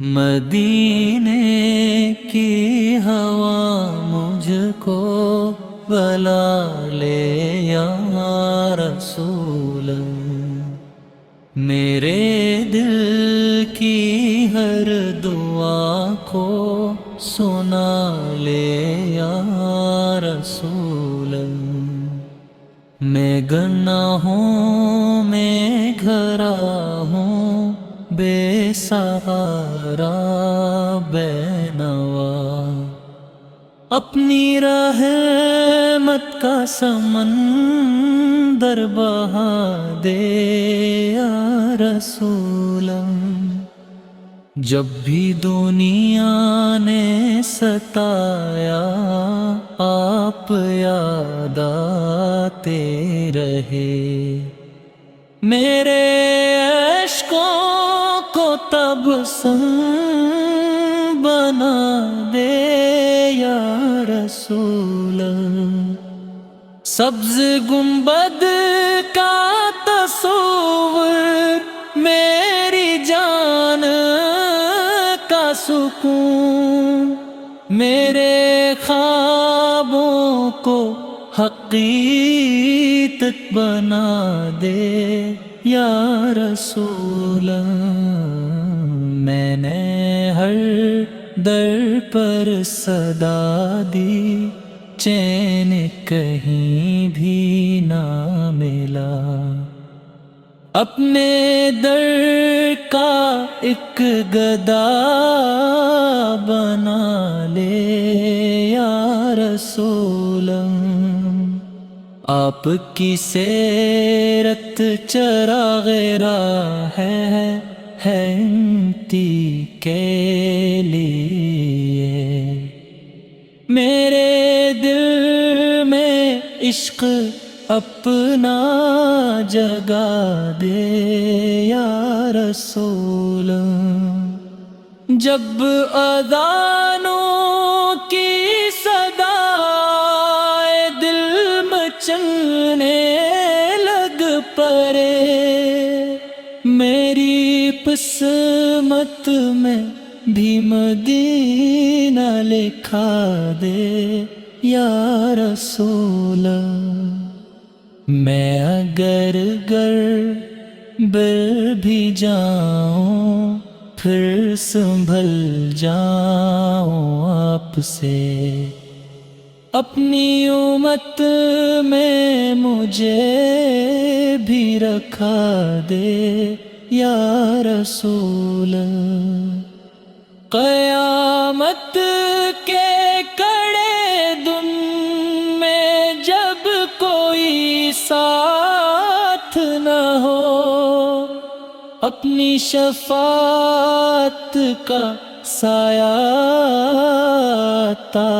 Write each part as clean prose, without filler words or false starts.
مدینے کی ہوا مجھ کو بلا لے یا رسول اللہ، میرے دل کی ہر دعا کو سنا لے یا رسول اللہ۔ میں گناہوں میں گھرا ہوں، بے سہارا بے نوا، اپنی رحمت کا سمندر بہا دے یا رسول اللہ۔ جب بھی دنیا نے ستایا آپ یاد آتے رہے، میرے عشقوں کو تب بنا دے یا رسول اللہ۔ سبز گنبد کا تصور میری جان کا سکون، میرے خوابوں کو حقیقت بنا دے یا رسول اللہ۔ میں نے ہر در پر صدا دی، چین کہیں بھی نہ ملا، اپنے در کا ایک گدا بنا لے یا رسول اللہ۔ آپ کی سیرت چراغ راہ ہے امتی کے لیے، میرے دل میں عشق اپنا جگا دے یا رسول اللہ۔ جب اذانوں کی صدا دل مچلنے لگ پڑے، میری قسمت میں بھی مدینہ لکھا دے یا رسول اللہ۔ میں اگر گھر بھی جاؤں، پھر سنبھل جاؤں آپ سے، اپنی امت میں مجھے بھی رکھا دے یا رسول اللہ۔ قیامت کے کڑے دن میں جب کوئی ساتھ نہ ہو، اپنی شفاعت کا سایہ عطا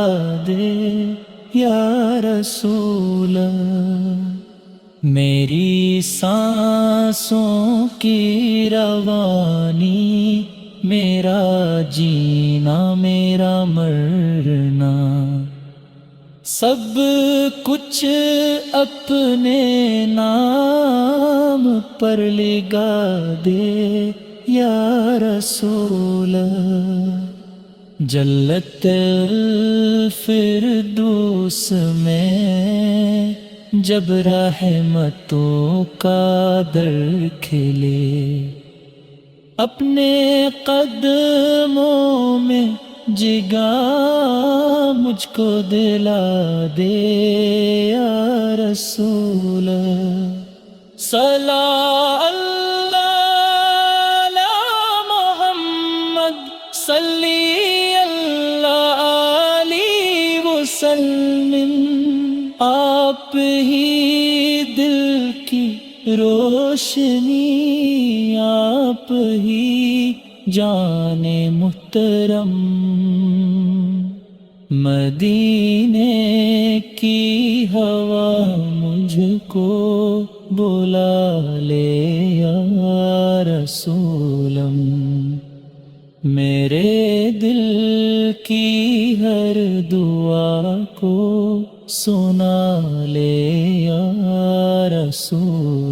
دے یا رسول اللہ۔ میری سانسوں کی روانی، میرا جینا میرا مرنا، سب کچھ اپنے نام پر لگا دے یا رسول اللہ۔ جنت الفردوس میں جب رحمتوں کا در کھلے، اپنے قدموں میں جگہ مجھ کو دلا دے یا رسول اللہ۔ صلی اللہ علی محمد، صلی اللہ علیہ وسلم۔ آپ ہی دل کی روشنی، آپ ہی جان محترم، مدینے کی ہوا مجھ کو بلا لے یا رسول اللہ، میرے دل کی ہر دعا کو سنا لے یا رسول